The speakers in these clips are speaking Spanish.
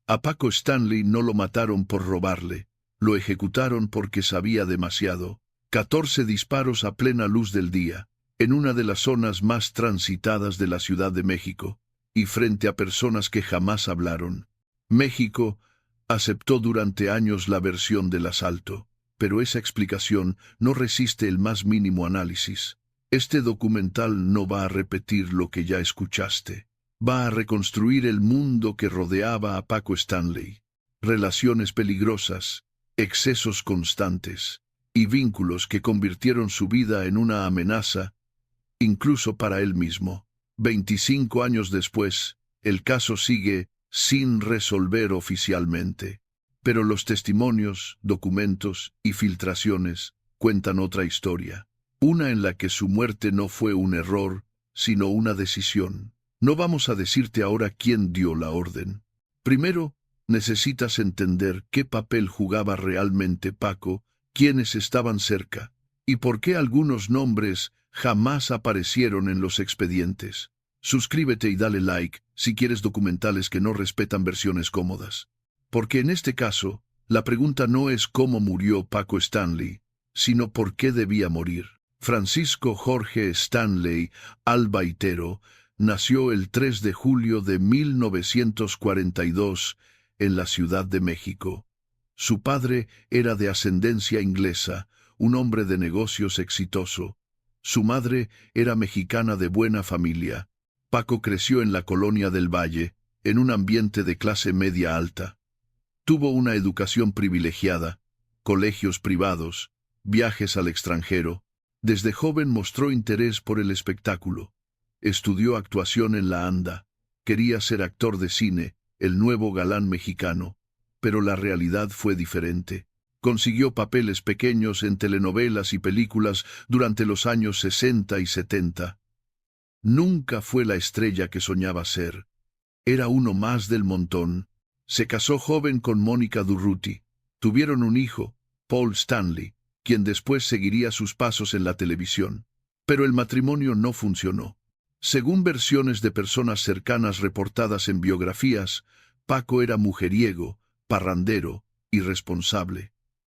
A Paco Stanley no lo mataron por robarle, lo ejecutaron porque sabía demasiado. 14 disparos a plena luz del día, en una de las zonas más transitadas de la Ciudad de México, y frente a personas que jamás hablaron. México aceptó durante años la versión del asalto, pero esa explicación no resiste el más mínimo análisis. Este documental no va a repetir lo que ya escuchaste. Va a reconstruir el mundo que rodeaba a Paco Stanley. Relaciones peligrosas, excesos constantes y vínculos que convirtieron su vida en una amenaza, incluso para él mismo. 25 años después, el caso sigue sin resolver oficialmente. Pero los testimonios, documentos y filtraciones cuentan otra historia. Una en la que su muerte no fue un error, sino una decisión. No vamos a decirte ahora quién dio la orden. Primero, necesitas entender qué papel jugaba realmente Paco, quiénes estaban cerca, y por qué algunos nombres jamás aparecieron en los expedientes. Suscríbete y dale like si quieres documentales que no respetan versiones cómodas. Porque en este caso, la pregunta no es cómo murió Paco Stanley, sino por qué debía morir. Francisco Jorge Stanley Albaitero nació el 3 de julio de 1942 en la Ciudad de México. Su padre era de ascendencia inglesa, un hombre de negocios exitoso. Su madre era mexicana de buena familia. Paco creció en la colonia del Valle, en un ambiente de clase media alta. Tuvo una educación privilegiada, colegios privados, viajes al extranjero. Desde joven mostró interés por el espectáculo. Estudió actuación en la ANDA. Quería ser actor de cine, el nuevo galán mexicano. Pero la realidad fue diferente. Consiguió papeles pequeños en telenovelas y películas durante los años 60 y 70. Nunca fue la estrella que soñaba ser. Era uno más del montón. Se casó joven con Mónica Durruti. Tuvieron un hijo, Paul Stanley, quien después seguiría sus pasos en la televisión. Pero el matrimonio no funcionó. Según versiones de personas cercanas reportadas en biografías, Paco era mujeriego, parrandero, irresponsable.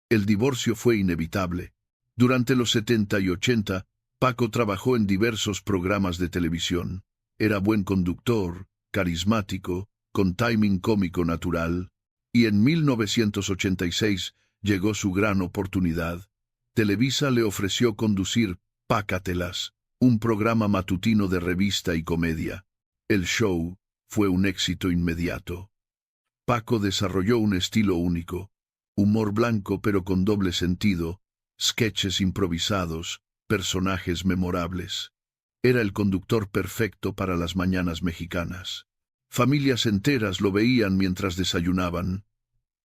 El divorcio fue inevitable. Durante los 70 y 80, Paco trabajó en diversos programas de televisión. Era buen conductor, carismático, con timing cómico natural. Y en 1986 llegó su gran oportunidad. Televisa le ofreció conducir Pácatelas, un programa matutino de revista y comedia. El show fue un éxito inmediato. Paco desarrolló un estilo único, humor blanco pero con doble sentido, sketches improvisados, personajes memorables. Era el conductor perfecto para las mañanas mexicanas. Familias enteras lo veían mientras desayunaban.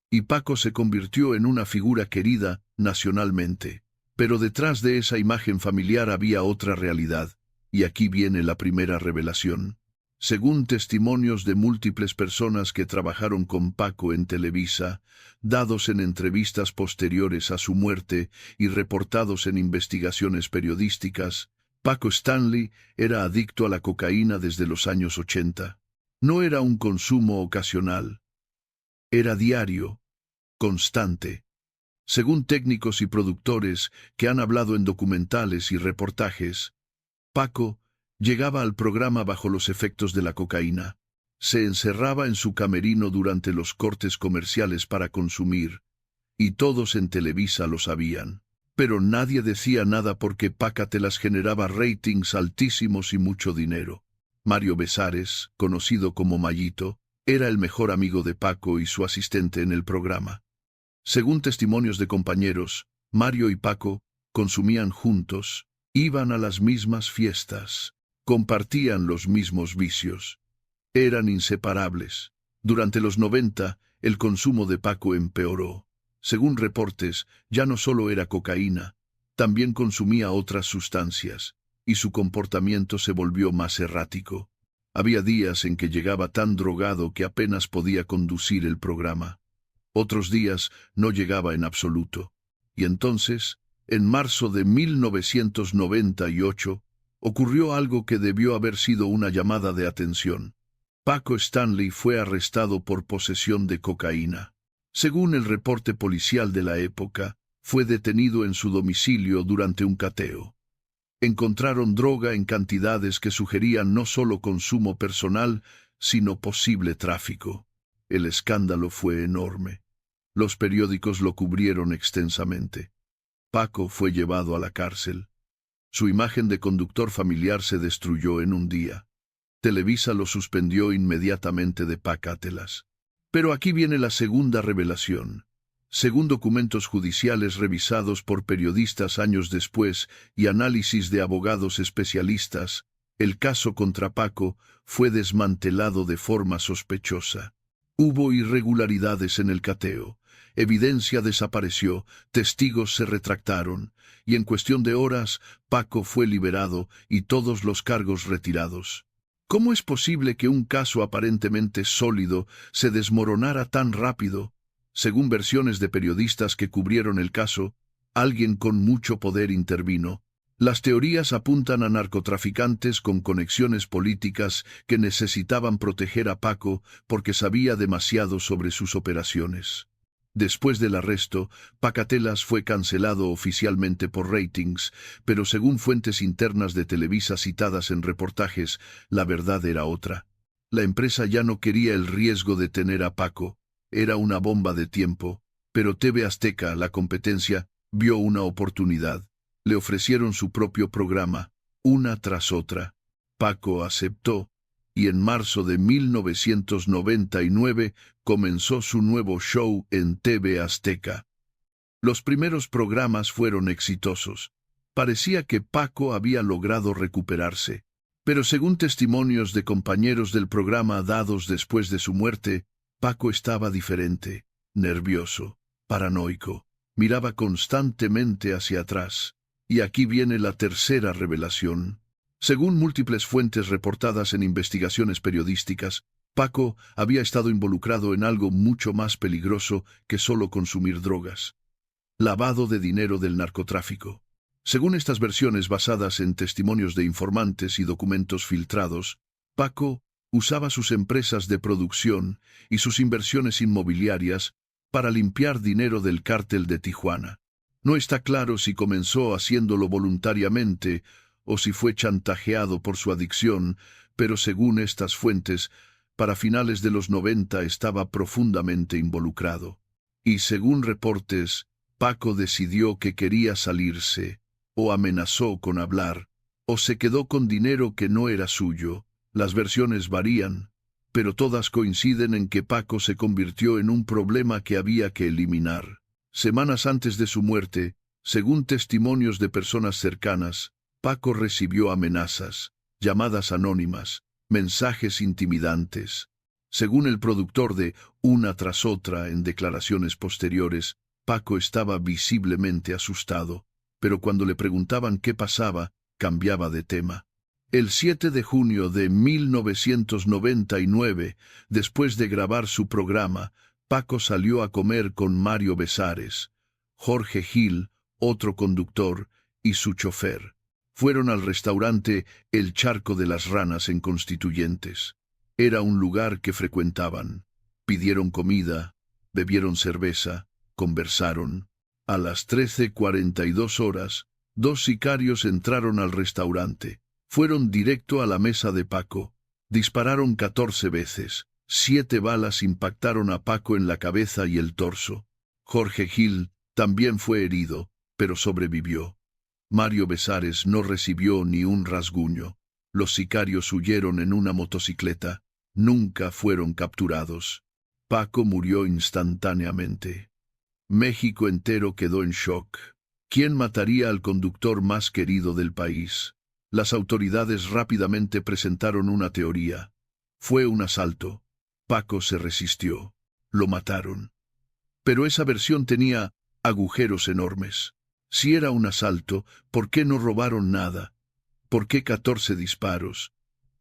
Y Paco se convirtió en una figura querida nacionalmente. Pero detrás de esa imagen familiar había otra realidad, y aquí viene la primera revelación. Según testimonios de múltiples personas que trabajaron con Paco en Televisa, dados en entrevistas posteriores a su muerte y reportados en investigaciones periodísticas, Paco Stanley era adicto a la cocaína desde los años 80. No era un consumo ocasional. Era diario, constante. Según técnicos y productores que han hablado en documentales y reportajes, Paco llegaba al programa bajo los efectos de la cocaína. Se encerraba en su camerino durante los cortes comerciales para consumir, y todos en Televisa lo sabían. Pero nadie decía nada porque Pácatelas generaba ratings altísimos y mucho dinero. Mario Besares, conocido como Mayito, era el mejor amigo de Paco y su asistente en el programa. Según testimonios de compañeros, Mario y Paco consumían juntos, iban a las mismas fiestas, compartían los mismos vicios. Eran inseparables. Durante los 90, el consumo de Paco empeoró. Según reportes, ya no solo era cocaína, también consumía otras sustancias, y su comportamiento se volvió más errático. Había días en que llegaba tan drogado que apenas podía conducir el programa. Otros días no llegaba en absoluto. Y entonces, en marzo de 1998, ocurrió algo que debió haber sido una llamada de atención. Paco Stanley fue arrestado por posesión de cocaína. Según el reporte policial de la época, fue detenido en su domicilio durante un cateo. Encontraron droga en cantidades que sugerían no solo consumo personal, sino posible tráfico. El escándalo fue enorme. Los periódicos lo cubrieron extensamente. Paco fue llevado a la cárcel. Su imagen de conductor familiar se destruyó en un día. Televisa lo suspendió inmediatamente de Pacatelas. Pero aquí viene la segunda revelación. Según documentos judiciales revisados por periodistas años después y análisis de abogados especialistas, el caso contra Paco fue desmantelado de forma sospechosa. Hubo irregularidades en el cateo, evidencia desapareció, testigos se retractaron, y en cuestión de horas, Paco fue liberado y todos los cargos retirados. ¿Cómo es posible que un caso aparentemente sólido se desmoronara tan rápido? Según versiones de periodistas que cubrieron el caso, alguien con mucho poder intervino. Las teorías apuntan a narcotraficantes con conexiones políticas que necesitaban proteger a Paco porque sabía demasiado sobre sus operaciones. Después del arresto, Pacatelas fue cancelado oficialmente por ratings, pero según fuentes internas de Televisa citadas en reportajes, la verdad era otra. La empresa ya no quería el riesgo de tener a Paco. Era una bomba de tiempo, pero TV Azteca, la competencia, vio una oportunidad. Le ofrecieron su propio programa, una tras otra. Paco aceptó, y en marzo de 1999 comenzó su nuevo show en TV Azteca. Los primeros programas fueron exitosos. Parecía que Paco había logrado recuperarse. Pero según testimonios de compañeros del programa dados después de su muerte, Paco estaba diferente, nervioso, paranoico, miraba constantemente hacia atrás. Y aquí viene la tercera revelación. Según múltiples fuentes reportadas en investigaciones periodísticas, Paco había estado involucrado en algo mucho más peligroso que solo consumir drogas. Lavado de dinero del narcotráfico. Según estas versiones basadas en testimonios de informantes y documentos filtrados, Paco usaba sus empresas de producción y sus inversiones inmobiliarias para limpiar dinero del cártel de Tijuana. No está claro si comenzó haciéndolo voluntariamente o si fue chantajeado por su adicción, pero según estas fuentes, para finales de los 90 estaba profundamente involucrado. Y según reportes, Paco decidió que quería salirse, o amenazó con hablar, o se quedó con dinero que no era suyo. Las versiones varían, pero todas coinciden en que Paco se convirtió en un problema que había que eliminar. Semanas antes de su muerte, según testimonios de personas cercanas, Paco recibió amenazas, llamadas anónimas, mensajes intimidantes. Según el productor de Una tras otra en declaraciones posteriores, Paco estaba visiblemente asustado, pero cuando le preguntaban qué pasaba, cambiaba de tema. El 7 de junio de 1999, después de grabar su programa, Paco salió a comer con Mario Besares, Jorge Gil, otro conductor, y su chofer. Fueron al restaurante El Charco de las Ranas en Constituyentes. Era un lugar que frecuentaban. Pidieron comida, bebieron cerveza, conversaron. A las 13:42 horas, dos sicarios entraron al restaurante. Fueron directo a la mesa de Paco. Dispararon 14 veces. 7 balas impactaron a Paco en la cabeza y el torso. Jorge Gil también fue herido, pero sobrevivió. Mario Besares no recibió ni un rasguño. Los sicarios huyeron en una motocicleta. Nunca fueron capturados. Paco murió instantáneamente. México entero quedó en shock. ¿Quién mataría al conductor más querido del país? Las autoridades rápidamente presentaron una teoría. Fue un asalto. Paco se resistió. Lo mataron. Pero esa versión tenía agujeros enormes. Si era un asalto, ¿por qué no robaron nada? ¿Por qué 14 disparos?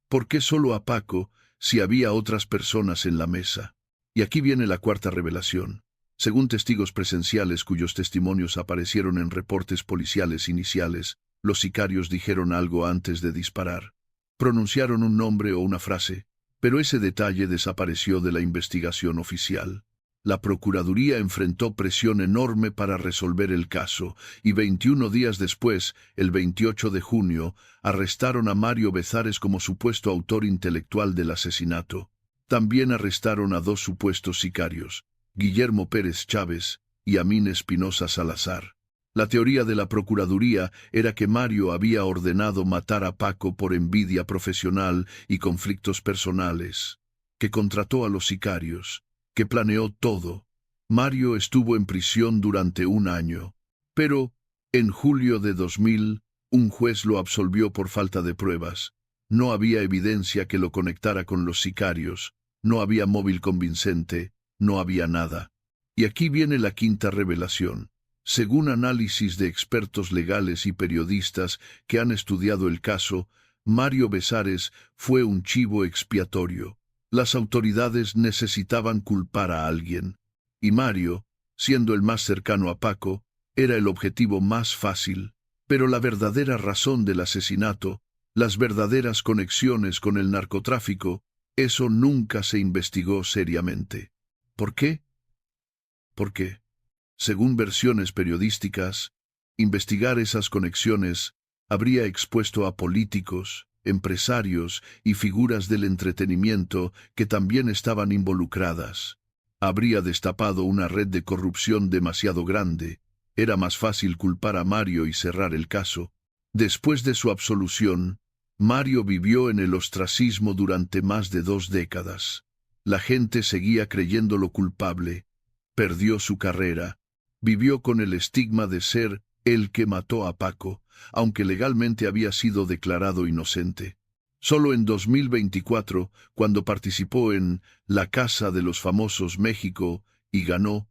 ¿Por qué solo a Paco, si había otras personas en la mesa? Y aquí viene la cuarta revelación. Según testigos presenciales cuyos testimonios aparecieron en reportes policiales iniciales, los sicarios dijeron algo antes de disparar. Pronunciaron un nombre o una frase, Pero ese detalle desapareció de la investigación oficial. La Procuraduría enfrentó presión enorme para resolver el caso, y 21 días después, el 28 de junio, arrestaron a Mario Bezares como supuesto autor intelectual del asesinato. También arrestaron a 2 supuestos sicarios, Guillermo Pérez Chávez y Amín Espinosa Salazar. La teoría de la Procuraduría era que Mario había ordenado matar a Paco por envidia profesional y conflictos personales, que contrató a los sicarios, que planeó todo. Mario estuvo en prisión durante 1 año, pero, en julio de 2000, un juez lo absolvió por falta de pruebas. No había evidencia que lo conectara con los sicarios, no había móvil convincente, no había nada. Y aquí viene la quinta revelación. Según análisis de expertos legales y periodistas que han estudiado el caso, Mario Bezares fue un chivo expiatorio. Las autoridades necesitaban culpar a alguien, y Mario, siendo el más cercano a Paco, era el objetivo más fácil. Pero la verdadera razón del asesinato, las verdaderas conexiones con el narcotráfico, eso nunca se investigó seriamente. ¿Por qué? Porque, según versiones periodísticas, investigar esas conexiones habría expuesto a políticos, empresarios y figuras del entretenimiento que también estaban involucradas. Habría destapado una red de corrupción demasiado grande. Era más fácil culpar a Mario y cerrar el caso. Después de su absolución, Mario vivió en el ostracismo durante más de 2 décadas. La gente seguía creyéndolo culpable. Perdió su carrera. Vivió con el estigma de ser el que mató a Paco, aunque legalmente había sido declarado inocente. Solo en 2024, cuando participó en La Casa de los Famosos México y ganó,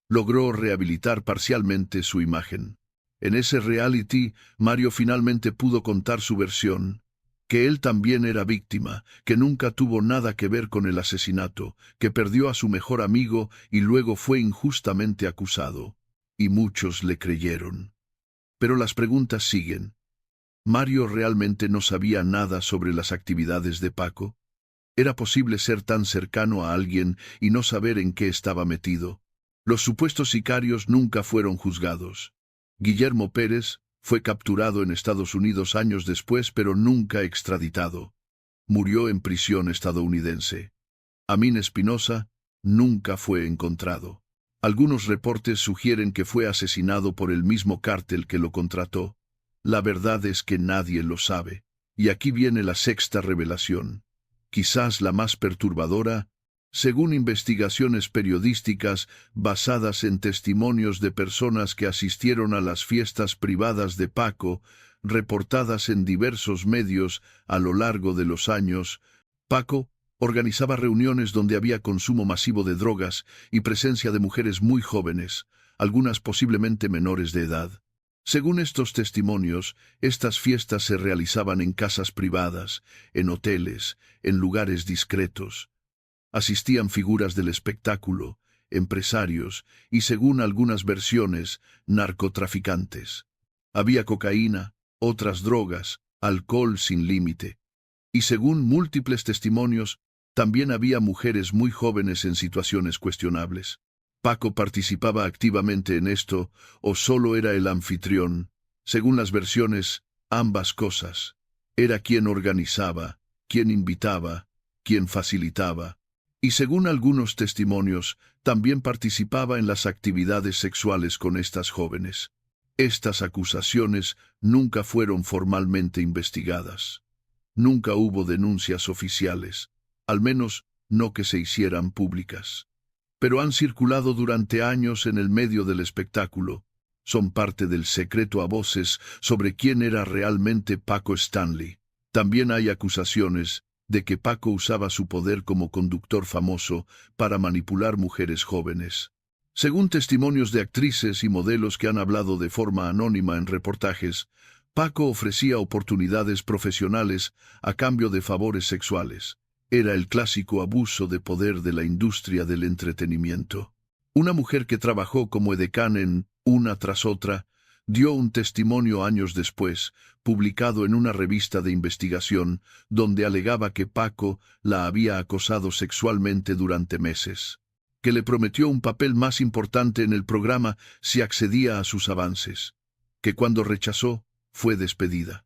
logró rehabilitar parcialmente su imagen. En ese reality, Mario finalmente pudo contar su versión, que él también era víctima, que nunca tuvo nada que ver con el asesinato, que perdió a su mejor amigo y luego fue injustamente acusado. Y muchos le creyeron. Pero las preguntas siguen. ¿Mario realmente no sabía nada sobre las actividades de Paco? ¿Era posible ser tan cercano a alguien y no saber en qué estaba metido? Los supuestos sicarios nunca fueron juzgados. Guillermo Pérez fue capturado en Estados Unidos años después, pero nunca extraditado. Murió en prisión estadounidense. Amín Espinosa nunca fue encontrado. Algunos reportes sugieren que fue asesinado por el mismo cártel que lo contrató. La verdad es que nadie lo sabe. Y aquí viene la sexta revelación. Quizás la más perturbadora. Según investigaciones periodísticas basadas en testimonios de personas que asistieron a las fiestas privadas de Paco, reportadas en diversos medios a lo largo de los años, Paco organizaba reuniones donde había consumo masivo de drogas y presencia de mujeres muy jóvenes, algunas posiblemente menores de edad. Según estos testimonios, estas fiestas se realizaban en casas privadas, en hoteles, en lugares discretos. Asistían figuras del espectáculo, empresarios y, según algunas versiones, narcotraficantes. Había cocaína, otras drogas, alcohol sin límite. Y según múltiples testimonios, también había mujeres muy jóvenes en situaciones cuestionables. ¿Paco participaba activamente en esto o solo era el anfitrión? Según las versiones, ambas cosas. Era quien organizaba, quien invitaba, quien facilitaba. Y según algunos testimonios, también participaba en las actividades sexuales con estas jóvenes. Estas acusaciones nunca fueron formalmente investigadas. Nunca hubo denuncias oficiales, al menos no que se hicieran públicas. Pero han circulado durante años en el medio del espectáculo. Son parte del secreto a voces sobre quién era realmente Paco Stanley. También hay acusaciones de que Paco usaba su poder como conductor famoso para manipular mujeres jóvenes. Según testimonios de actrices y modelos que han hablado de forma anónima en reportajes, Paco ofrecía oportunidades profesionales a cambio de favores sexuales. Era el clásico abuso de poder de la industria del entretenimiento. Una mujer que trabajó como edecán en Una tras otra dio un testimonio años después, publicado en una revista de investigación, donde alegaba que Paco la había acosado sexualmente durante meses, que le prometió un papel más importante en el programa si accedía a sus avances, que cuando rechazó, fue despedida.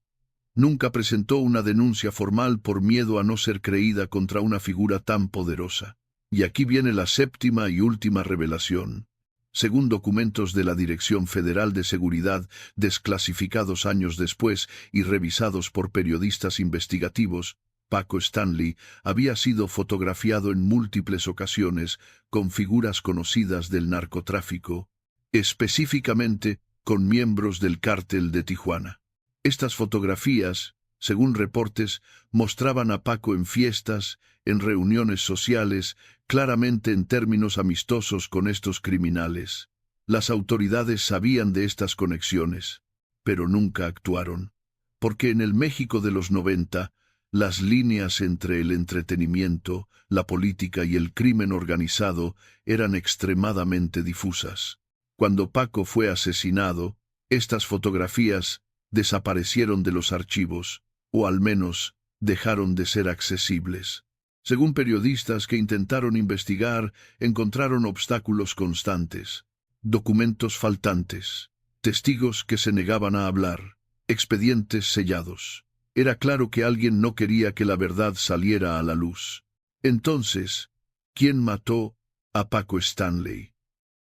Nunca presentó una denuncia formal por miedo a no ser creída contra una figura tan poderosa. Y aquí viene la séptima y última revelación. Según documentos de la Dirección Federal de Seguridad, desclasificados años después y revisados por periodistas investigativos, Paco Stanley había sido fotografiado en múltiples ocasiones con figuras conocidas del narcotráfico, específicamente con miembros del Cártel de Tijuana. Estas fotografías, según reportes, mostraban a Paco en fiestas, en reuniones sociales, claramente en términos amistosos con estos criminales. Las autoridades sabían de estas conexiones, pero nunca actuaron, porque en el México de los 90, las líneas entre el entretenimiento, la política y el crimen organizado eran extremadamente difusas. Cuando Paco fue asesinado, estas fotografías desaparecieron de los archivos, o al menos dejaron de ser accesibles. Según periodistas que intentaron investigar, encontraron obstáculos constantes, documentos faltantes, testigos que se negaban a hablar, expedientes sellados. Era claro que alguien no quería que la verdad saliera a la luz. Entonces, ¿quién mató a Paco Stanley?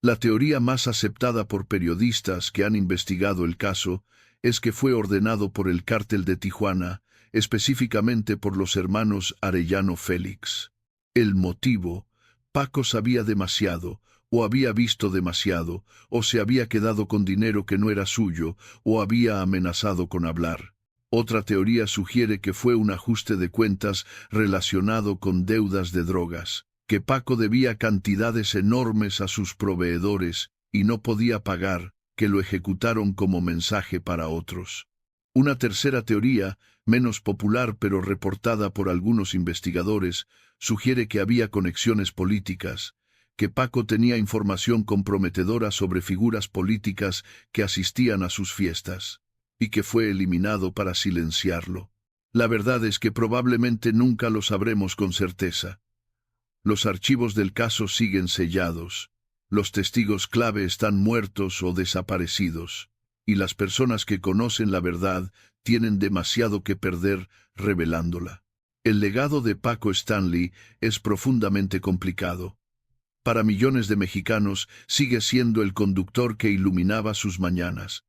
La teoría más aceptada por periodistas que han investigado el caso es que fue ordenado por el Cártel de Tijuana, específicamente por los hermanos Arellano Félix. El motivo: Paco sabía demasiado, o había visto demasiado, o se había quedado con dinero que no era suyo, o había amenazado con hablar. Otra teoría sugiere que fue un ajuste de cuentas relacionado con deudas de drogas, que Paco debía cantidades enormes a sus proveedores y no podía pagar, que lo ejecutaron como mensaje para otros. Una tercera teoría, menos popular pero reportada por algunos investigadores, sugiere que había conexiones políticas, que Paco tenía información comprometedora sobre figuras políticas que asistían a sus fiestas, y que fue eliminado para silenciarlo. La verdad es que probablemente nunca lo sabremos con certeza. Los archivos del caso siguen sellados, los testigos clave están muertos o desaparecidos, y las personas que conocen la verdad tienen demasiado que perder revelándola. El legado de Paco Stanley es profundamente complicado. Para millones de mexicanos sigue siendo el conductor que iluminaba sus mañanas,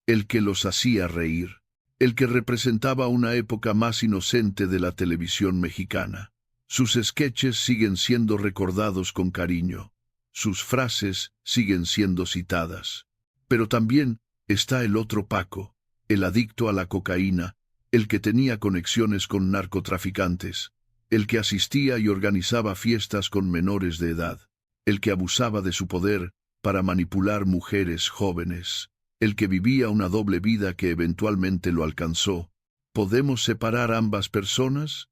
el que los hacía reír, el que representaba una época más inocente de la televisión mexicana. Sus sketches siguen siendo recordados con cariño, sus frases siguen siendo citadas. Pero también está el otro Paco, el adicto a la cocaína, el que tenía conexiones con narcotraficantes, el que asistía y organizaba fiestas con menores de edad, el que abusaba de su poder para manipular mujeres jóvenes, el que vivía una doble vida que eventualmente lo alcanzó. ¿Podemos separar ambas personas?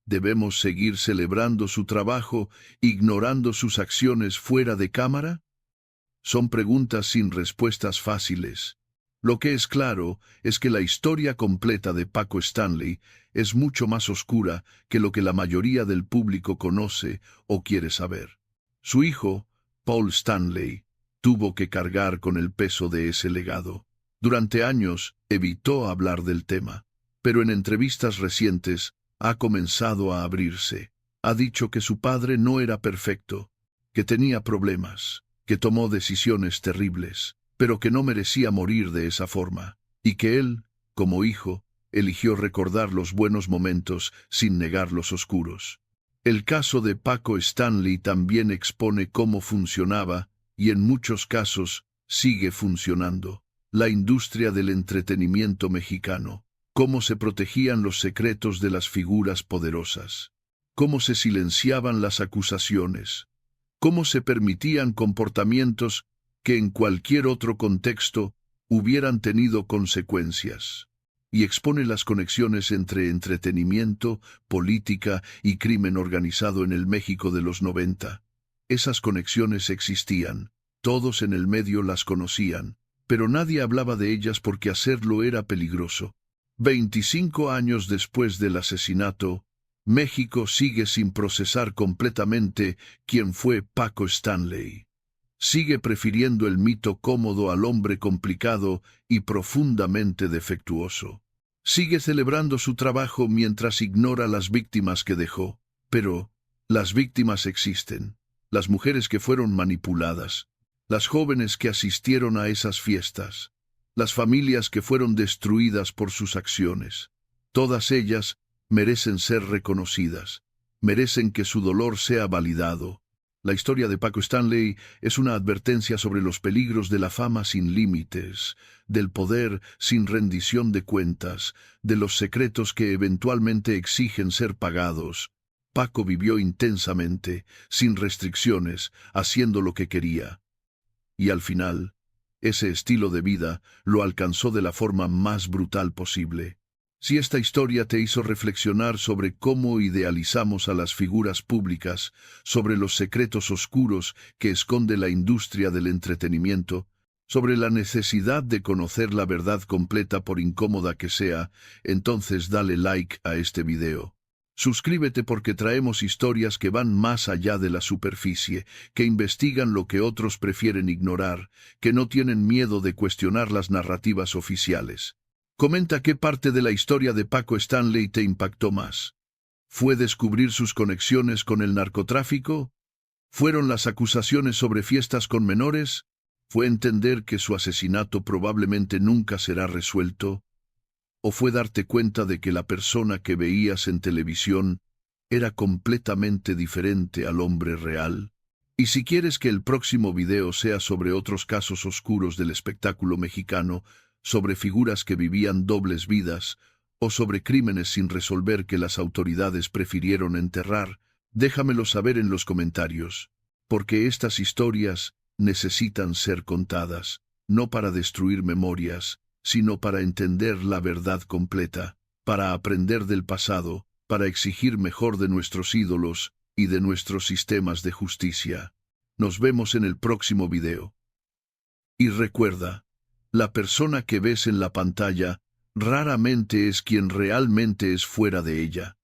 ¿Debemos seguir celebrando su trabajo, ignorando sus acciones fuera de cámara? Son preguntas sin respuestas fáciles. Lo que es claro es que la historia completa de Paco Stanley es mucho más oscura que lo que la mayoría del público conoce o quiere saber. Su hijo, Paul Stanley, tuvo que cargar con el peso de ese legado. Durante años evitó hablar del tema, pero en entrevistas recientes ha comenzado a abrirse. Ha dicho que su padre no era perfecto, que tenía problemas, que tomó decisiones terribles, pero que no merecía morir de esa forma, y que él, como hijo, eligió recordar los buenos momentos sin negar los oscuros. El caso de Paco Stanley también expone cómo funcionaba, y en muchos casos sigue funcionando, la industria del entretenimiento mexicano, cómo se protegían los secretos de las figuras poderosas, cómo se silenciaban las acusaciones, cómo se permitían comportamientos que en cualquier otro contexto hubieran tenido consecuencias, y expone las conexiones entre entretenimiento, política y crimen organizado en el México de los 90. Esas conexiones existían, todos en el medio las conocían, pero nadie hablaba de ellas porque hacerlo era peligroso. 25 años después del asesinato, México sigue sin procesar completamente quién fue Paco Stanley. Sigue prefiriendo el mito cómodo al hombre complicado y profundamente defectuoso. Sigue celebrando su trabajo mientras ignora las víctimas que dejó. Pero las víctimas existen. Las mujeres que fueron manipuladas, las jóvenes que asistieron a esas fiestas, las familias que fueron destruidas por sus acciones. Todas ellas merecen ser reconocidas, merecen que su dolor sea validado. La historia de Paco Stanley es una advertencia sobre los peligros de la fama sin límites, del poder sin rendición de cuentas, de los secretos que eventualmente exigen ser pagados. Paco vivió intensamente, sin restricciones, haciendo lo que quería. Y al final, ese estilo de vida lo alcanzó de la forma más brutal posible. Si esta historia te hizo reflexionar sobre cómo idealizamos a las figuras públicas, sobre los secretos oscuros que esconde la industria del entretenimiento, sobre la necesidad de conocer la verdad completa por incómoda que sea, entonces dale like a este video. Suscríbete porque traemos historias que van más allá de la superficie, que investigan lo que otros prefieren ignorar, que no tienen miedo de cuestionar las narrativas oficiales. Comenta qué parte de la historia de Paco Stanley te impactó más. ¿Fue descubrir sus conexiones con el narcotráfico? ¿Fueron las acusaciones sobre fiestas con menores? ¿Fue entender que su asesinato probablemente nunca será resuelto? ¿O fue darte cuenta de que la persona que veías en televisión era completamente diferente al hombre real? Y si quieres que el próximo video sea sobre otros casos oscuros del espectáculo mexicano, sobre figuras que vivían dobles vidas, o sobre crímenes sin resolver que las autoridades prefirieron enterrar, déjamelo saber en los comentarios, porque estas historias necesitan ser contadas, no para destruir memorias, sino para entender la verdad completa, para aprender del pasado, para exigir mejor de nuestros ídolos y de nuestros sistemas de justicia. Nos vemos en el próximo video. Y recuerda, la persona que ves en la pantalla raramente es quien realmente es fuera de ella.